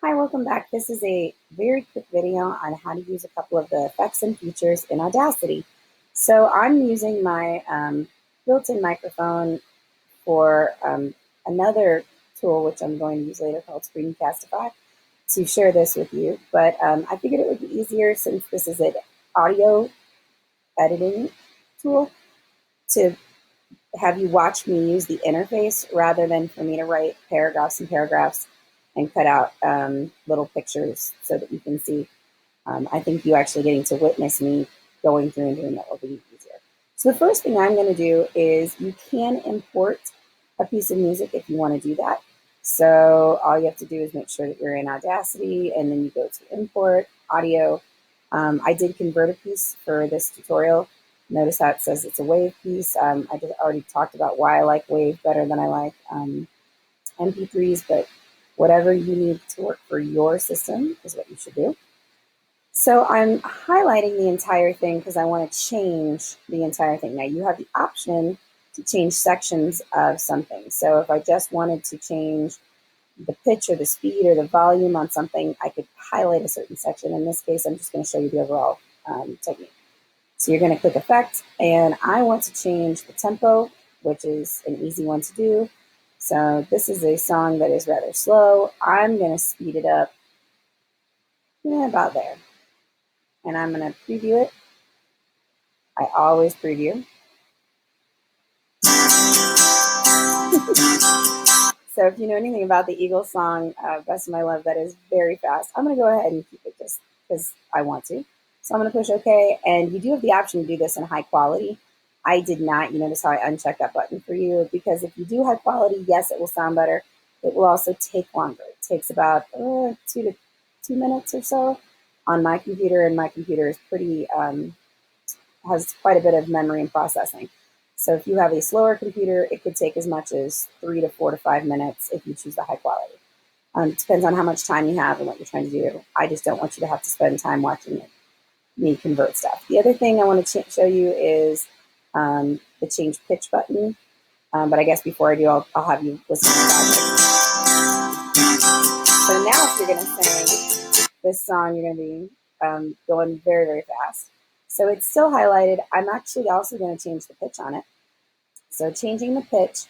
Hi, welcome back. This is a very quick video on how to use a couple of the effects and features in Audacity. So I'm using my built-in microphone for another tool, which I'm going to use later, called Screencastify, to share this with you. But I figured it would be easier, since this is an audio editing tool, to have you watch me use the interface rather than for me to write paragraphs and paragraphs and cut out little pictures so that you can see. I think you actually getting to witness me going through and doing that will be easier. So the first thing I'm going to do is you can import a piece of music if you want to do that. So all you have to do is make sure that you're in Audacity, and then you go to import audio. I did convert a piece for this tutorial. Notice how it says it's a wave piece. I just already talked about why I like wave better than I like MP3s, but whatever you need to work for your system is what you should do. So I'm highlighting the entire thing because I want to change the entire thing. Now you have the option to change sections of something. So if I just wanted to change the pitch or the speed or the volume on something, I could highlight a certain section. In this case, I'm just going to show you the overall technique. So you're going to click Effect, and I want to change the tempo, which is an easy one to do. So this is a song that is rather slow. I'm going to speed it up about there. And I'm going to preview it. I always preview. So if you know anything about the Eagles song, Best of My Love, that is very fast. I'm going to go ahead and keep it just because I want to. So I'm going to push OK. And you do have the option to do this in high quality. I did not. You notice how I unchecked that button for you, because if you do high quality, yes, it will sound better. It will also take longer. It takes about 2 minutes or so on my computer, and my computer is pretty has quite a bit of memory and processing. So if you have a slower computer, it could take as much as 3 to 4 to 5 minutes if you choose the high quality. It depends on how much time you have and what you're trying to do. I just don't want you to have to spend time watching me convert stuff. The other thing I want to show you is the change pitch button. But I guess before I do, I'll have you listen to the project. So now if you're going to sing this song, you're going to be going very, very fast. So it's still highlighted. I'm actually also going to change the pitch on it. So changing the pitch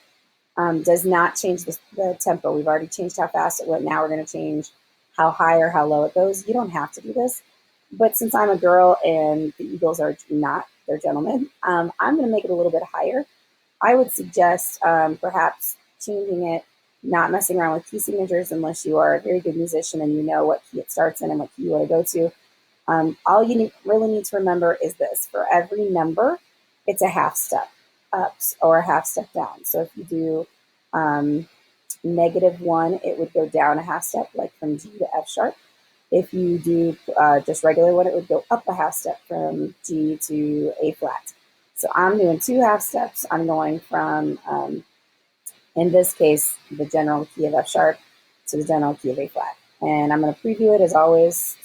does not change the tempo. We've already changed how fast it went. Now we're going to change how high or how low it goes. You don't have to do this. But since I'm a girl and the Eagles are not, they're gentlemen, I'm going to make it a little bit higher. I would suggest perhaps changing it, not messing around with key signatures unless you are a very good musician and you know what key it starts in and what key you want to go to. All you really need to remember is this: for every number, it's a half step up or a half step down. So if you do -1, it would go down a half step, like from G to F sharp. If you do just regular one, it would go up a half step from G to A flat. So I'm doing 2 half steps. I'm going from, in this case, the general key of F sharp to the general key of A flat. And I'm going to preview it as always.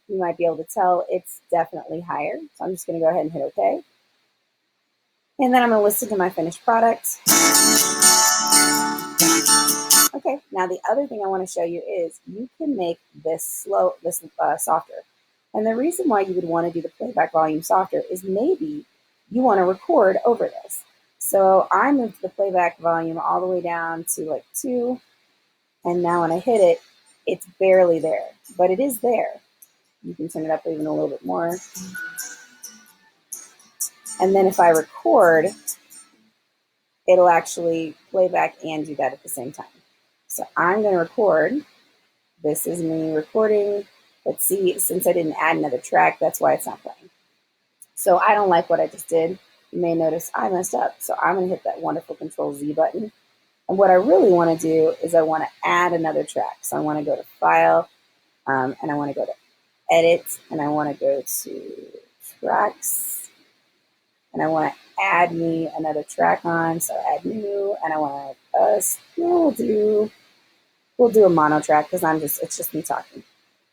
You might be able to tell it's definitely higher. So I'm just going to go ahead and hit OK. And then I'm going to listen to my finished product. Okay, now the other thing I want to show you is you can make this softer. And the reason why you would want to do the playback volume softer is maybe you want to record over this. So I moved the playback volume all the way down to like 2. And now when I hit it, it's barely there, but it is there. You can turn it up even a little bit more. And then if I record, it'll actually play back and do that at the same time. So I'm going to record. This is me recording. But see, since I didn't add another track, that's why it's not playing. So I don't like what I just did. You may notice I messed up. So I'm going to hit that wonderful Control Z button. And what I really want to do is I want to add another track. So I want to go to File, and I want to go to Edit, and I want to go to Tracks, and I want to add me another track on. So add new, and I want to we'll do a mono track because it's just me talking.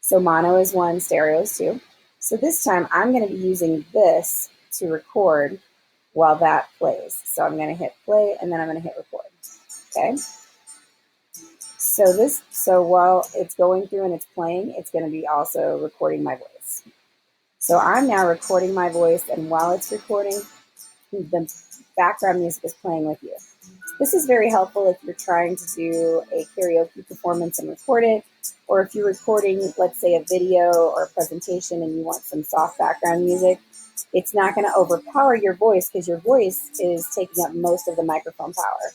So mono is 1, stereo is 2. So this time I'm going to be using this to record while that plays. So I'm going to hit play, and then I'm going to hit record. Okay. So while it's going through and it's playing, it's going to be also recording my voice. So I'm now recording my voice, and while it's recording, the background music is playing with you. This is very helpful if you're trying to do a karaoke performance and record it, or if you're recording, let's say, a video or a presentation and you want some soft background music. It's not going to overpower your voice because your voice is taking up most of the microphone power.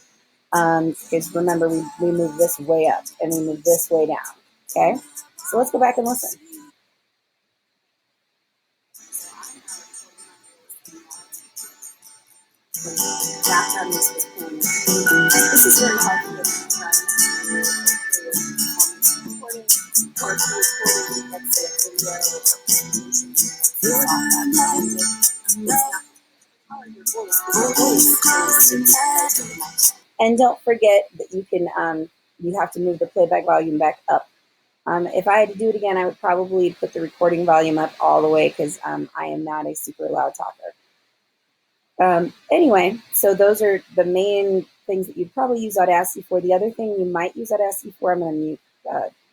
Because remember, we move this way up and we move this way down. Okay? So let's go back and listen. Background music is playing. This is very helpful if you're trying to do a recording, or if you're recording, let's say, a video or presentation. And don't forget that you have to move the playback volume back up. If I had to do it again, I would probably put the recording volume up all the way because I am not a super loud talker. Anyway, so those are the main things that you'd probably use Audacity for. The other thing you might use Audacity for, I'm going to mute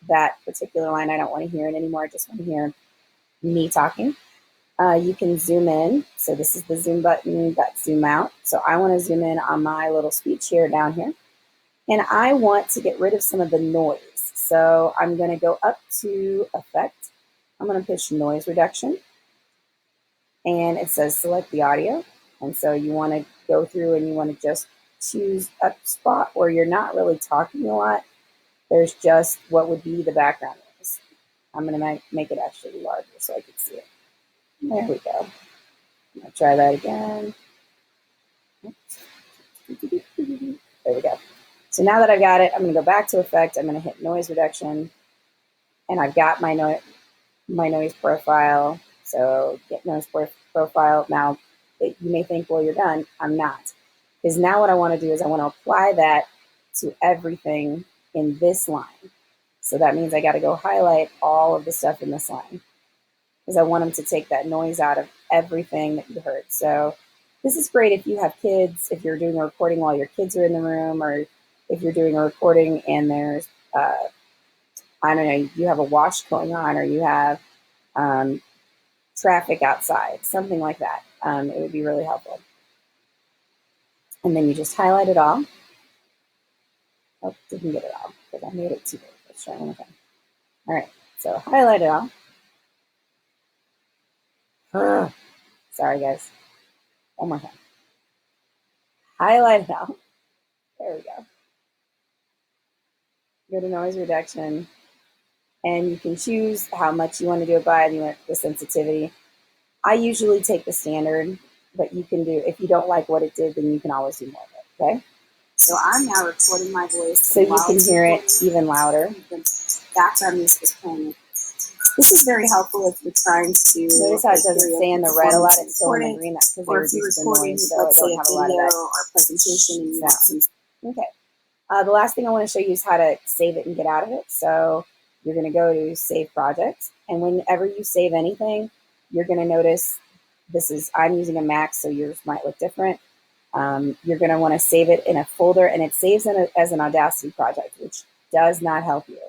that particular line. I don't want to hear it anymore. I just want to hear me talking. You can zoom in. So this is the zoom button, that's zoom out. So I want to zoom in on my little speech here down here. And I want to get rid of some of the noise. So I'm going to go up to Effect. I'm going to push Noise Reduction. And it says select the audio. And so you want to go through and you want to just choose a spot where you're not really talking a lot. There's just what would be the background noise. I'm going to make it actually larger so I can see it. There we go. I'm going to try that again. There we go. So now that I've got it, I'm going to go back to Effect. I'm going to hit Noise Reduction. And I've got my noise profile. So get noise profile. Now, you may think, well, you're done. I'm not. Because now what I want to do is I want to apply that to everything in this line. So that means I got to go highlight all of the stuff in this line. Because I want them to take that noise out of everything that you heard. So this is great if you have kids, if you're doing a recording while your kids are in the room, or if you're doing a recording and there's, I don't know, you have a wash going on, or you have traffic outside, something like that. It would be really helpful. And then you just highlight it all. Oh, didn't get it all because I made it too big. Let's try one more time. All right, so highlight it all. Sorry, guys. One more time. Highlight it all. There we go. Go to noise reduction, and you can choose how much you want to do it by. You want the sensitivity. I usually take the standard, but you can do, if you don't like what it did, then you can always do more of it, okay? So I'm now recording my voice so you can hear it even louder. The background music is playing. This is very helpful if you're trying to. Notice how it doesn't say in the red a lot, it's still in the green. That's because they reduced the noise, so I don't have a lot of that. Or presentation and you want some. Okay. The last thing I want to show you is how to save it and get out of it. So you're going to go to Save Project, and whenever you save anything, you're going to notice I'm using a Mac, so yours might look different. You're going to want to save it in a folder, and it saves as an Audacity project, which does not help you.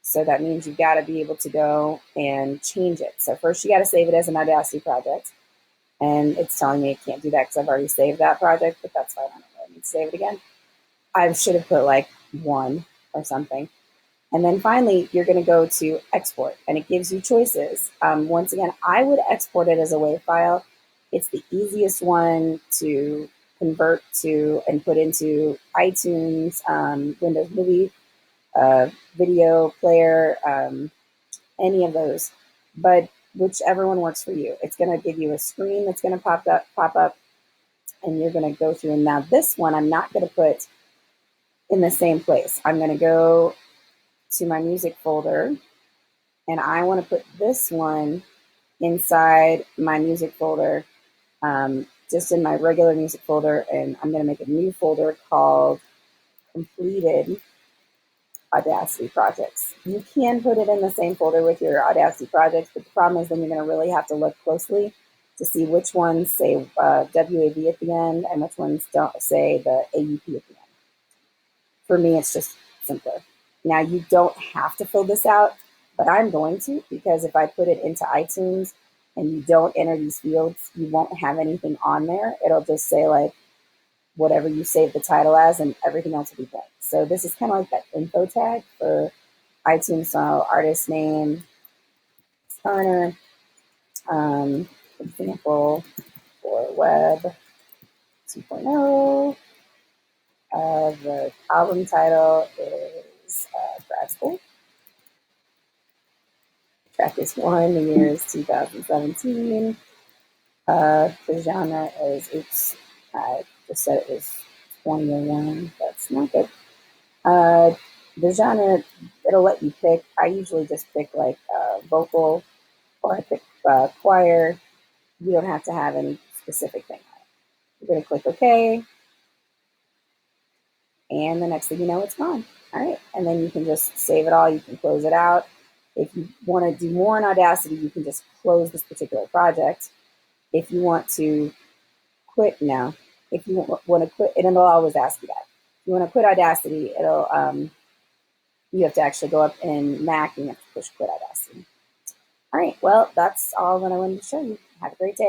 So that means you've got to be able to go and change it. So first you got to save it as an Audacity project, and it's telling me it can't do that because I've already saved that project, but that's fine. I don't really need to save it again. I should have put like 1 or something. And then finally, you're going to go to export, and it gives you choices. Once again, I would export it as a WAV file. It's the easiest one to convert to and put into iTunes, Windows Movie, video player, any of those. But whichever one works for you. It's going to give you a screen that's going to pop up, and you're going to go through. And now this one, I'm not going to put in the same place. I'm going to go to my music folder, and I want to put this one inside my music folder, just in my regular music folder, and I'm going to make a new folder called Completed Audacity Projects. You can put it in the same folder with your Audacity projects, but the problem is then you're going to really have to look closely to see which ones say WAV at the end and which ones don't say the AUP at the end. For me, it's just simpler. Now you don't have to fill this out, but I'm going to, because if I put it into iTunes and you don't enter these fields, you won't have anything on there. It'll just say like whatever you save the title as, and everything else will be blank. So this is kind of like that info tag for iTunes. So artist name, Turner, example for Web 2.0. The album title is Grad School. Track is one. The year is 2017. The genre is, oops, I just said it was 2001. That's not good. Uh, the genre, it'll let you pick. I usually just pick like vocal, or I pick choir. You don't have to have any specific thing. You're going to click OK, and the next thing you know, it's gone. All right, and then you can just save it all. You can close it out. If you want to do more in Audacity, you can just close this particular project. If you want to quit now, if you want to quit, and it'll always ask you that. If you want to quit Audacity, it'll you have to actually go up in Mac and you have to push quit Audacity. All right, well, that's all that I wanted to show you. Have a great day.